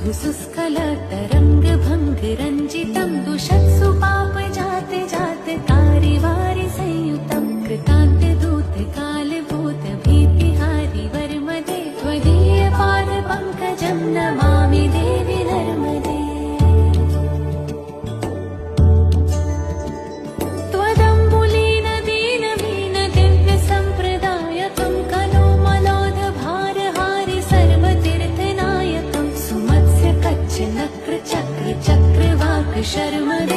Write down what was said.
सुस्खलतरङ्गभङ्गरञ्जितं दुषत्सु पापजात जात कारिवारि संयुतं कृतान्त दूत कालभूत भीतिहारि वर्मदे त्वदीय पाद पङ्कजं नमामि देवि नर्मदे। त्वदम्बुलीन दीनमीन दिव्यसम्प्रदायकं कनो मनोदभारहारि सर्वतीर्थनायकं सुमत्स्य कच्छ नक्र चक्र चक्रवाक शर्मदे